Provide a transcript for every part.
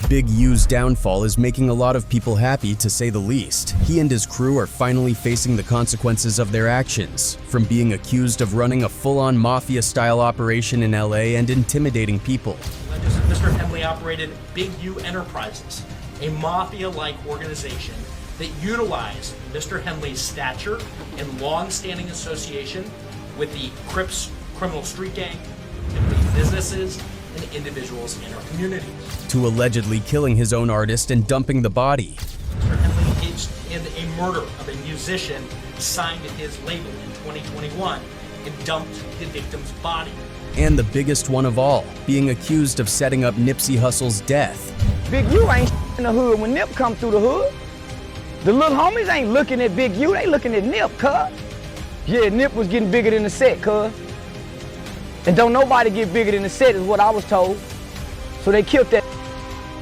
Big U's downfall is making a lot of people happy, to say the least. He and his crew are finally facing the consequences of their actions, from being accused of running a full-on Mafia-style operation in LA and intimidating people. Mr. Henley operated Big U Enterprises, a mafia-like organization that utilized Mr. Henley's stature and long-standing association with the Crips criminal street gang, businesses, and individuals in our communities. To allegedly killing his own artist and dumping the body. Mr. Henley engaged in a murder of a musician signed to his label in 2021 and dumped the victim's body. And the biggest one of all, being accused of setting up Nipsey Hussle's death. Big U ain't in the hood when Nip come through the hood. The little homies ain't looking at Big U, they looking at Nip, cuz. Yeah, Nip was getting bigger than the set, cuz. And don't nobody get bigger than the set is what I was told. So they killed that.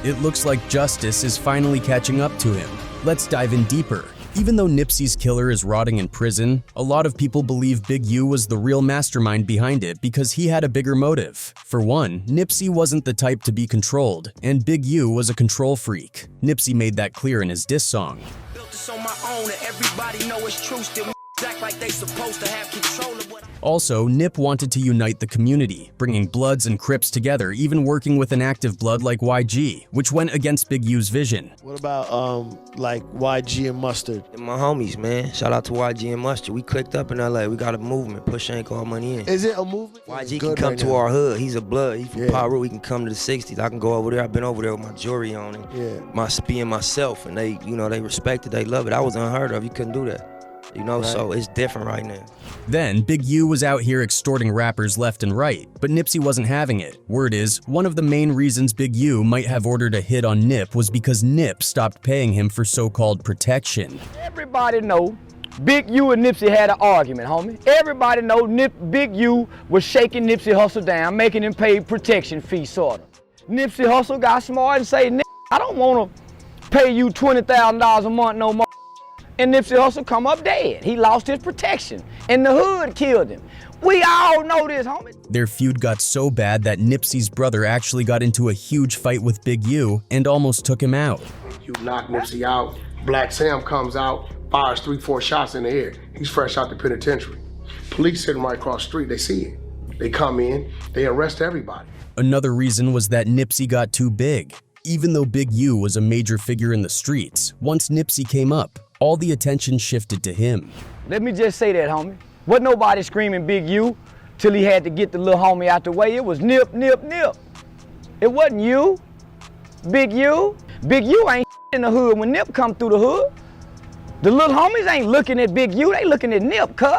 It looks like justice is finally catching up to him. Let's dive in deeper. Even though Nipsey's killer is rotting in prison, a lot of people believe Big U was the real mastermind behind it because he had a bigger motive. For one, Nipsey wasn't the type to be controlled, and Big U was a control freak. Nipsey made that clear in his diss song. Built this on my own and everybody know it's true. Still act like they supposed to have control of what. Also, Nip wanted to unite the community, bringing Bloods and Crips together, even working with an active Blood like YG, which went against Big U's vision. What about like YG and Mustard? And my homies, man. Shout out to YG and Mustard. We clicked up in LA. We got a movement. Push ain't all money in. Is it a movement? YG can come to our hood. He's a Blood. He's from Pyro. He can come to the 60s. I can go over there. I've been over there with my jewelry on and my being myself, and they, you know, they respect it. They love it. I was unheard of. You couldn't do that. You know, so it's different right now. Then, Big U was out here extorting rappers left and right, but Nipsey wasn't having it. Word is, one of the main reasons Big U might have ordered a hit on Nip was because Nip stopped paying him for so-called protection. Everybody know Big U and Nipsey had an argument, homie. Everybody know Big U was shaking Nipsey Hussle down, making him pay protection fee, sorta. Nipsey Hussle got smart and say, I don't wanna pay you $20,000 a month no more. And Nipsey Hussle come up dead. He lost his protection, and the hood killed him. We all know this, homie. Their feud got so bad that Nipsey's brother actually got into a huge fight with Big U and almost took him out. You knock Nipsey out, Black Sam comes out, fires 3-4 shots in the air. He's fresh out the penitentiary. Police sitting right across the street, they see it. They come in, they arrest everybody. Another reason was that Nipsey got too big. Even though Big U was a major figure in the streets, once Nipsey came up, all the attention shifted to him. Let me just say that, homie. Wasn't nobody screaming Big U till he had to get the little homie out the way. It was Nip, Nip, Nip. It wasn't you, Big U. Big U ain't in the hood when Nip come through the hood. The little homies ain't looking at Big U, they looking at Nip, cuz.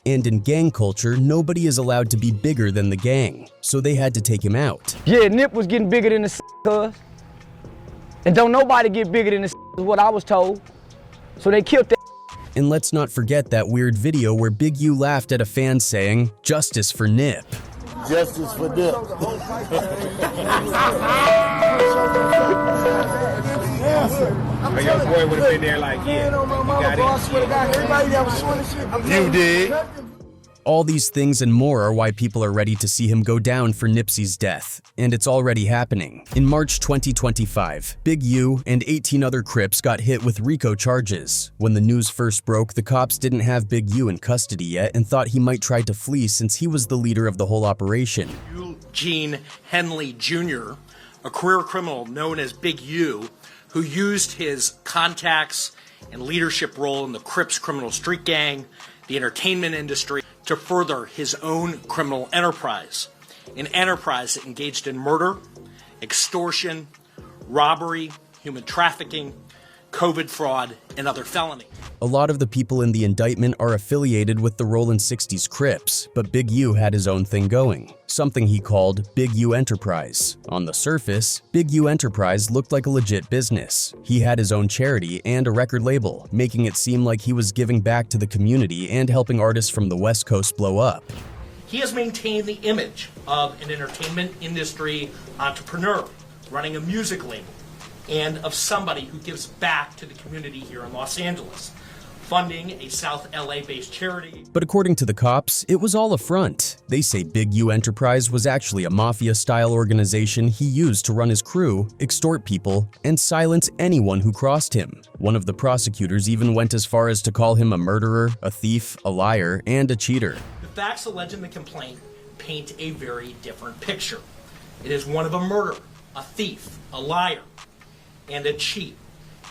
And in gang culture, nobody is allowed to be bigger than the gang, so they had to take him out. Yeah, Nip was getting bigger than the cuz. And don't nobody get bigger than the is what I was told. So they killed that. And let's not forget that weird video where Big U laughed at a fan saying, "Justice for Nip." Justice for Nip. My young boy would have been there like, yeah, You did. All these things and more are why people are ready to see him go down for Nipsey's death, and it's already happening. In March 2025, Big U and 18 other Crips got hit with RICO charges. When the news first broke, the cops didn't have Big U in custody yet and thought he might try to flee since he was the leader of the whole operation. Eugene Henley Jr., a career criminal known as Big U, who used his contacts and leadership role in the Crips criminal street gang, the entertainment industry, to further his own criminal enterprise, an enterprise that engaged in murder, extortion, robbery, human trafficking, COVID fraud, and other felonies. A lot of the people in the indictment are affiliated with the Rollin' 60s Crips, but Big U had his own thing going, something he called Big U Enterprise. On the surface, Big U Enterprise looked like a legit business. He had his own charity and a record label, making it seem like he was giving back to the community and helping artists from the West Coast blow up. He has maintained the image of an entertainment industry entrepreneur running a music label, and of somebody who gives back to the community here in Los Angeles. funding a South LA-based charity. But according to the cops, it was all a front. They say Big U Enterprise was actually a Mafia-style organization he used to run his crew, extort people, and silence anyone who crossed him. One of the prosecutors even went as far as to call him a murderer, a thief, a liar, and a cheater. The facts alleged in the complaint paint a very different picture. It is one of a murderer, a thief, a liar, and a cheat,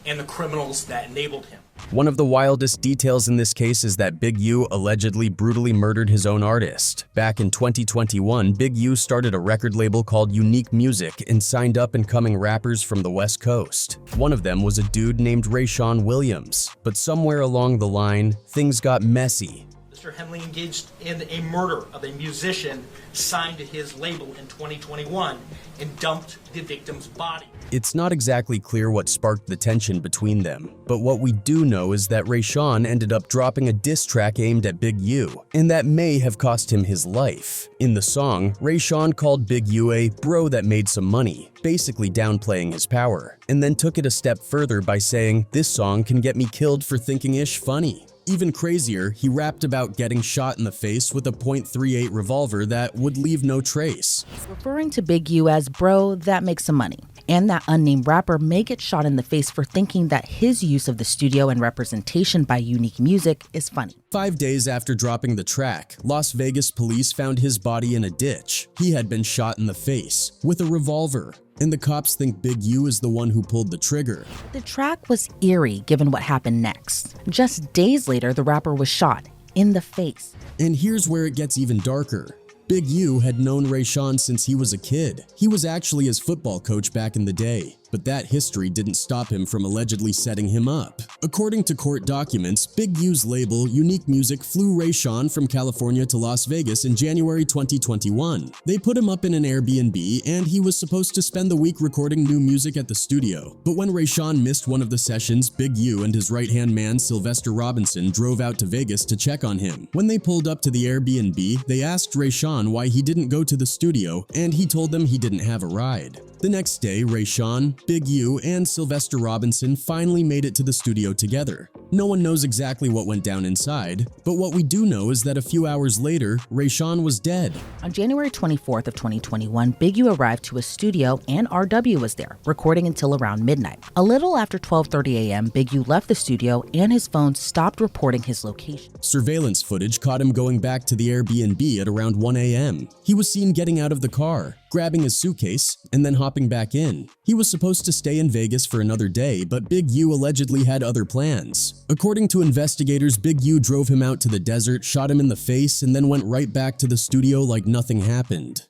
and the criminals that enabled him. One of the wildest details in this case is that Big U allegedly brutally murdered his own artist. Back in 2021, Big U started a record label called Unique Music and signed up-and-coming rappers from the West Coast. One of them was a dude named Rayan Williams, but somewhere along the line, things got messy. Mr. Henley engaged in a murder of a musician signed to his label in 2021 and dumped the victim's body. It's not exactly clear what sparked the tension between them, but what we do know is that Rayan ended up dropping a diss track aimed at Big U, and that may have cost him his life. In the song, Rayan called Big U a bro that made some money, basically downplaying his power, and then took it a step further by saying, "This song can get me killed for thinking ish funny." Even crazier, he rapped about getting shot in the face with a .38 revolver that would leave no trace. Referring to Big U as bro that makes some money, and that unnamed rapper may get shot in the face for thinking that his use of the studio and representation by Unique Music is funny. 5 days after dropping the track, Las Vegas police found his body in a ditch. He had been shot in the face with a revolver, and the cops think Big U is the one who pulled the trigger. The track was eerie given what happened next. Just days later, the rapper was shot in the face. And here's where it gets even darker. Big U had known Rayan since he was a kid. He was actually his football coach back in the day, but that history didn't stop him from allegedly setting him up. According to court documents, Big U's label, Unique Music, flew Rayan from California to Las Vegas in January 2021. They put him up in an Airbnb, and he was supposed to spend the week recording new music at the studio. But when Rayan missed one of the sessions, Big U and his right-hand man, Sylvester Robinson, drove out to Vegas to check on him. When they pulled up to the Airbnb, they asked Rayan why he didn't go to the studio, and he told them he didn't have a ride. The next day, Rayan, Big U, and Sylvester Robinson finally made it to the studio together. No one knows exactly what went down inside, but what we do know is that a few hours later, Rayan was dead. On January 24th of 2021, Big U arrived to a studio and RW was there, recording until around midnight. A little after 12:30 a.m., Big U left the studio and his phone stopped reporting his location. Surveillance footage caught him going back to the Airbnb at around 1 a.m. He was seen getting out of the car, grabbing his suitcase, and then hopping back in. He was supposed to stay in Vegas for another day, but Big U allegedly had other plans. According to investigators, Big U drove him out to the desert, shot him in the face, and then went right back to the studio like nothing happened.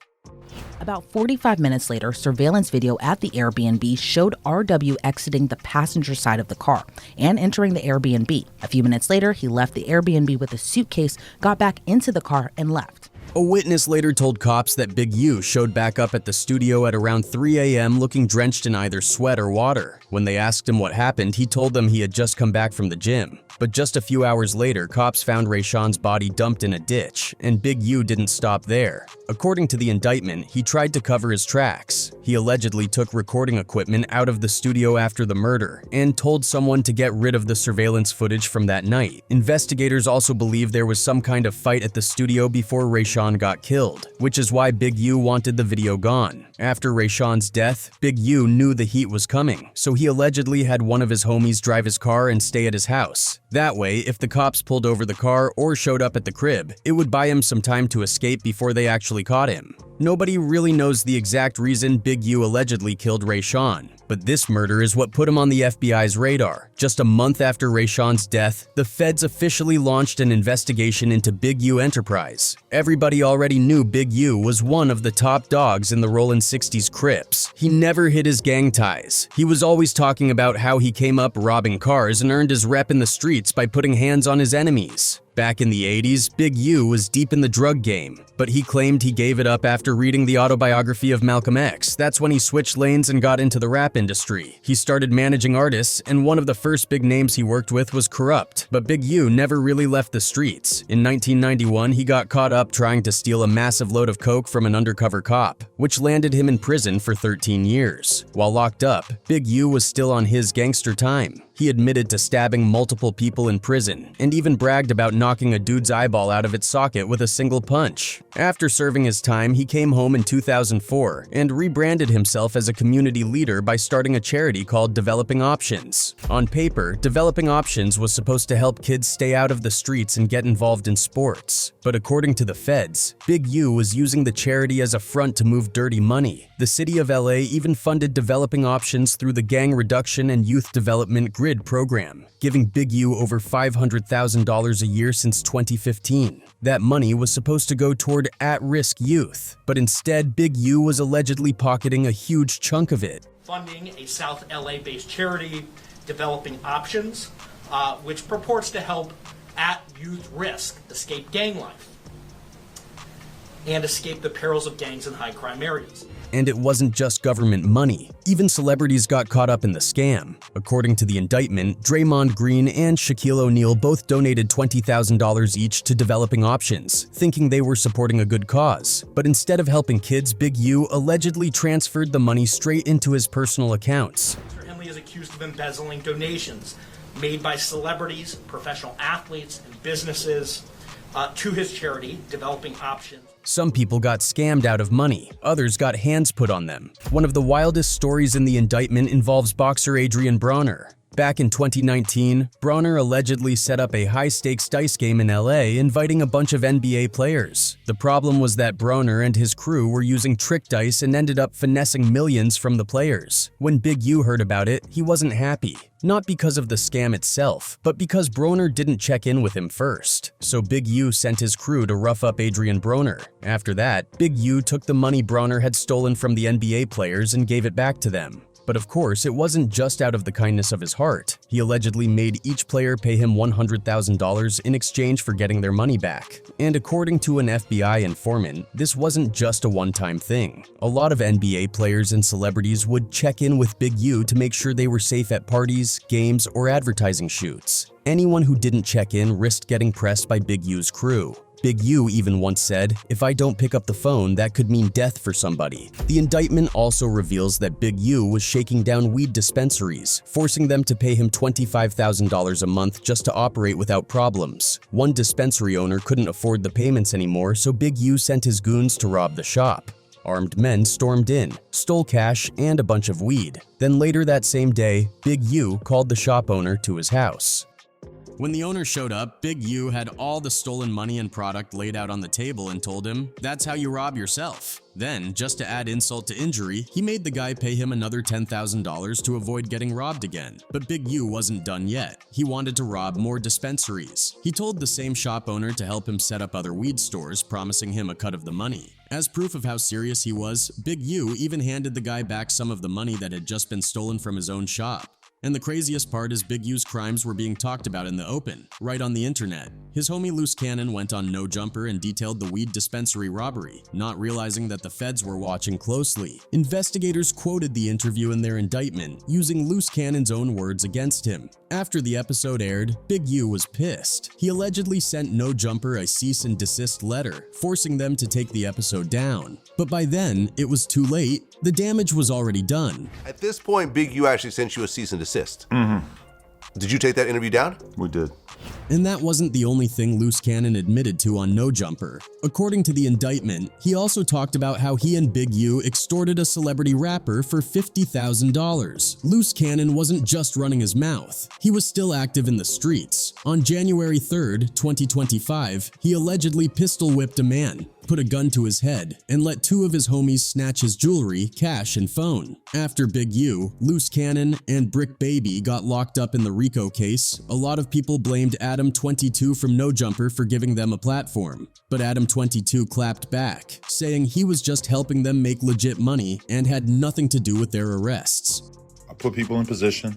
About 45 minutes later, surveillance video at the Airbnb showed RW exiting the passenger side of the car and entering the Airbnb. A few minutes later, he left the Airbnb with a suitcase, got back into the car, and left. A witness later told cops that Big U showed back up at the studio at around 3 a.m. looking drenched in either sweat or water. When they asked him what happened, he told them he had just come back from the gym. But just a few hours later, cops found Rayan's body dumped in a ditch, and Big U didn't stop there. According to the indictment, he tried to cover his tracks. He allegedly took recording equipment out of the studio after the murder and told someone to get rid of the surveillance footage from that night. Investigators also believe there was some kind of fight at the studio before Rayan got killed, which is why Big U wanted the video gone. After Rayan's death, Big U knew the heat was coming, so he allegedly had one of his homies drive his car and stay at his house. That way, if the cops pulled over the car or showed up at the crib, it would buy him some time to escape before they actually caught him. Nobody really knows the exact reason Big U allegedly killed Rayan, but this murder is what put him on the FBI's radar. Just a month after Rayan's death, the feds officially launched an investigation into Big U Enterprise. Everybody already knew Big U was one of the top dogs in the Rollin' 60s Crips. He never hid his gang ties. He was always talking about how he came up robbing cars and earned his rep in the streets by putting hands on his enemies. Back in the 80s, Big U was deep in the drug game, but he claimed he gave it up after reading the autobiography of Malcolm X. That's when he switched lanes and got into the rap industry. He started managing artists, and one of the first big names he worked with was Corrupt, but Big U never really left the streets. In 1991, he got caught up trying to steal a massive load of coke from an undercover cop, which landed him in prison for 13 years. While locked up, Big U was still on his gangster time. He admitted to stabbing multiple people in prison and even bragged about knocking a dude's eyeball out of its socket with a single punch. After serving his time, he came home in 2004 and rebranded himself as a community leader by starting a charity called Developing Options. On paper, Developing Options was supposed to help kids stay out of the streets and get involved in sports. But according to the feds, Big U was using the charity as a front to move dirty money. The city of LA even funded Developing Options through the Gang Reduction and Youth Development GRID program, giving Big U over $500,000 a year since 2015. That money was supposed to go toward at-risk youth, but instead Big U was allegedly pocketing a huge chunk of it. Funding a South LA-based charity, Developing Options, which purports to help at youth risk escape gang life and escape the perils of gangs in high crime areas. And it wasn't just government money. Even celebrities got caught up in the scam. According to the indictment, Draymond Green and Shaquille O'Neal both donated $20,000 each to Developing Options, thinking they were supporting a good cause. But instead of helping kids, Big U allegedly transferred the money straight into his personal accounts. Mr. Henley is accused of embezzling donations made by celebrities, professional athletes, and businesses to his charity, Developing Options. Some people got scammed out of money, others got hands put on them. One of the wildest stories in the indictment involves boxer Adrian Bronner. Back in 2019, Bronner allegedly set up a high-stakes dice game in LA, inviting a bunch of NBA players. The problem was that Bronner and his crew were using trick dice and ended up finessing millions from the players. When Big U heard about it, he wasn't happy. Not because of the scam itself, but because Bronner didn't check in with him first. So Big U sent his crew to rough up Adrian Bronner. After that, Big U took the money Bronner had stolen from the NBA players and gave it back to them. But of course, it wasn't just out of the kindness of his heart. He allegedly made each player pay him $100,000 in exchange for getting their money back. And according to an FBI informant, this wasn't just a one-time thing. A lot of NBA players and celebrities would check in with Big U to make sure they were safe at parties, games, or advertising shoots. Anyone who didn't check in risked getting pressed by Big U's crew. Big U even once said, "If I don't pick up the phone, that could mean death for somebody." The indictment also reveals that Big U was shaking down weed dispensaries, forcing them to pay him $25,000 a month just to operate without problems. One dispensary owner couldn't afford the payments anymore, so Big U sent his goons to rob the shop. Armed men stormed in, stole cash and a bunch of weed. Then later that same day, Big U called the shop owner to his house. When the owner showed up, Big U had all the stolen money and product laid out on the table and told him, "That's how you rob yourself." Then, just to add insult to injury, he made the guy pay him another $10,000 to avoid getting robbed again. But Big U wasn't done yet. He wanted to rob more dispensaries. He told the same shop owner to help him set up other weed stores, promising him a cut of the money. As proof of how serious he was, Big U even handed the guy back some of the money that had just been stolen from his own shop. And the craziest part is Big U's crimes were being talked about in the open, right on the internet. His homie Loose Cannon went on No Jumper and detailed the weed dispensary robbery, not realizing that the feds were watching closely. Investigators quoted the interview in their indictment, using Loose Cannon's own words against him. After the episode aired, Big U was pissed. He allegedly sent No Jumper a cease and desist letter, forcing them to take the episode down. But by then, it was too late. The damage was already done. At this point, Big U actually sent you a cease and desist. Did you take that interview down? We did. And that wasn't the only thing Loose Cannon admitted to on No Jumper. According to the indictment, he also talked about how he and Big U extorted a celebrity rapper for $50,000. Loose Cannon wasn't just running his mouth. He was still active in the streets. On January 3rd, 2025, he allegedly pistol whipped a man, put a gun to his head, and let two of his homies snatch his jewelry, cash, and phone. After Big U, Loose Cannon, and Brick Baby got locked up in the RICO case, a lot of people blamed Adam22 from No Jumper for giving them a platform. But Adam22 clapped back, saying he was just helping them make legit money and had nothing to do with their arrests. I put people in position,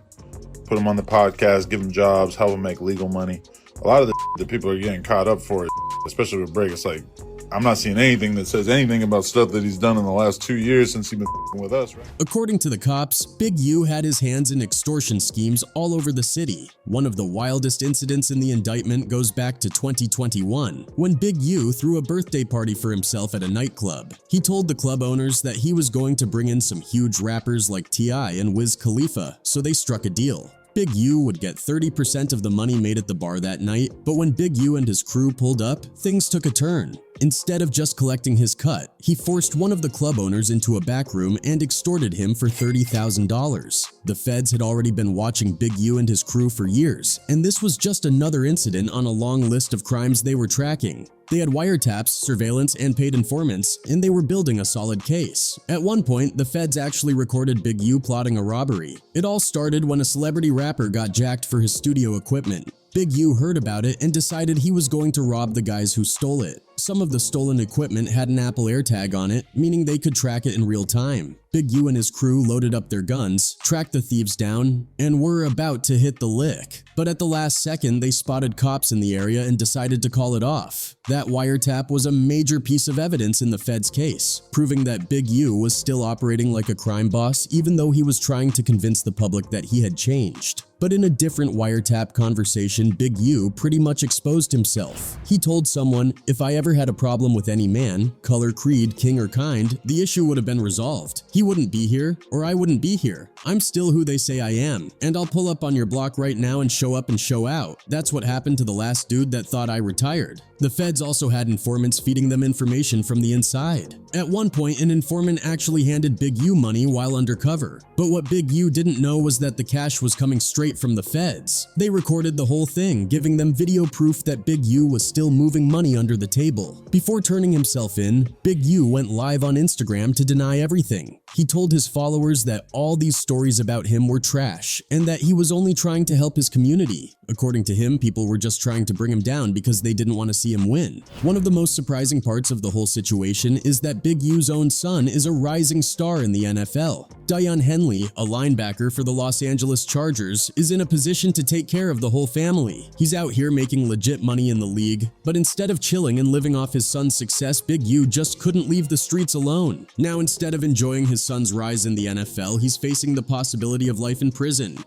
put them on the podcast, give them jobs, help them make legal money. A lot of the that people are getting caught up for, especially with Break, it's like, I'm not seeing anything that says anything about stuff that he's done in the last 2 years since he's been with us, right? According to the cops, Big U had his hands in extortion schemes all over the city. One of the wildest incidents in the indictment goes back to 2021, when Big U threw a birthday party for himself at a nightclub. He told the club owners that he was going to bring in some huge rappers like T.I. and Wiz Khalifa, so they struck a deal. Big U would get 30% of the money made at the bar that night, but when Big U and his crew pulled up, things took a turn. Instead of just collecting his cut, he forced one of the club owners into a back room and extorted him for $30,000. The feds had already been watching Big U and his crew for years, and this was just another incident on a long list of crimes they were tracking. They had wiretaps, surveillance, and paid informants, and they were building a solid case. At one point, the feds actually recorded Big U plotting a robbery. It all started when a celebrity rapper got jacked for his studio equipment. Big U heard about it and decided he was going to rob the guys who stole it. Some of the stolen equipment had an Apple AirTag on it, meaning they could track it in real time. Big U and his crew loaded up their guns, tracked the thieves down, and were about to hit the lick. But at the last second, they spotted cops in the area and decided to call it off. That wiretap was a major piece of evidence in the feds' case, proving that Big U was still operating like a crime boss even though he was trying to convince the public that he had changed. But in a different wiretap conversation, Big U pretty much exposed himself. He told someone, "If I ever had a problem with any man, color, creed, king, or kind, the issue would have been resolved. He wouldn't be here, or I wouldn't be here. I'm still who they say I am, and I'll pull up on your block right now and show up and show out. That's what happened to the last dude that thought I retired." The feds also had informants feeding them information from the inside. At one point, an informant actually handed Big U money while undercover. But what Big U didn't know was that the cash was coming straight from the feds. They recorded the whole thing, giving them video proof that Big U was still moving money under the table. Before turning himself in, Big U went live on Instagram to deny everything. He told his followers that all these stories about him were trash and that he was only trying to help his community. According to him, people were just trying to bring him down because they didn't want to see him win. One of the most surprising parts of the whole situation is that Big U's own son is a rising star in the NFL. Rayan Henley, a linebacker for the Los Angeles Chargers, is in a position to take care of the whole family. He's out here making legit money in the league, but instead of chilling and living off his son's success, Big U just couldn't leave the streets alone. Now, instead of enjoying his son's rise in the NFL, he's facing the possibility of life in prison.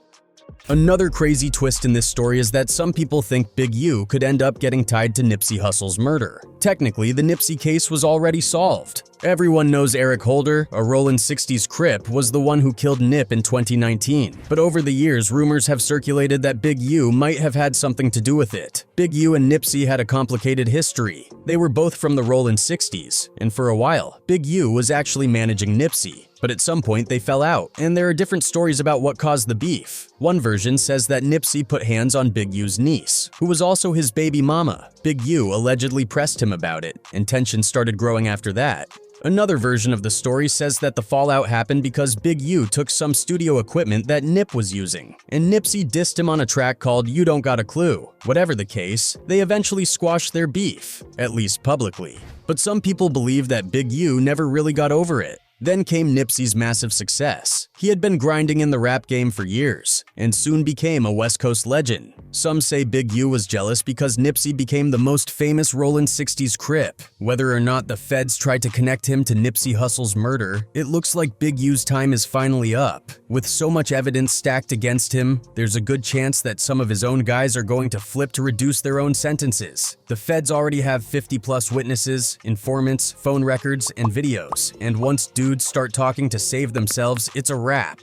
Another crazy twist in this story is that some people think Big U could end up getting tied to Nipsey Hussle's murder. Technically, the Nipsey case was already solved. Everyone knows Eric Holder, a Rollin' 60s Crip, was the one who killed Nip in 2019. But over the years, rumors have circulated that Big U might have had something to do with it. Big U and Nipsey had a complicated history. They were both from the Rollin' 60s, and for a while, Big U was actually managing Nipsey. But at some point, they fell out, and there are different stories about what caused the beef. One version says that Nipsey put hands on Big U's niece, who was also his baby mama. Big U allegedly pressed him about it, and tensions started growing after that. Another version of the story says that the fallout happened because Big U took some studio equipment that Nip was using, and Nipsey dissed him on a track called You Don't Got a Clue. Whatever the case, they eventually squashed their beef, at least publicly. But some people believe that Big U never really got over it. Then came Nipsey's massive success. He had been grinding in the rap game for years, and soon became a West Coast legend. Some say Big U was jealous because Nipsey became the most famous Rollin' 60s Crip. Whether or not the feds tried to connect him to Nipsey Hussle's murder, it looks like Big U's time is finally up. With so much evidence stacked against him, there's a good chance that some of his own guys are going to flip to reduce their own sentences. The feds already have 50+ witnesses, informants, phone records, and videos, and once dudes start talking to save themselves, it's a wrap.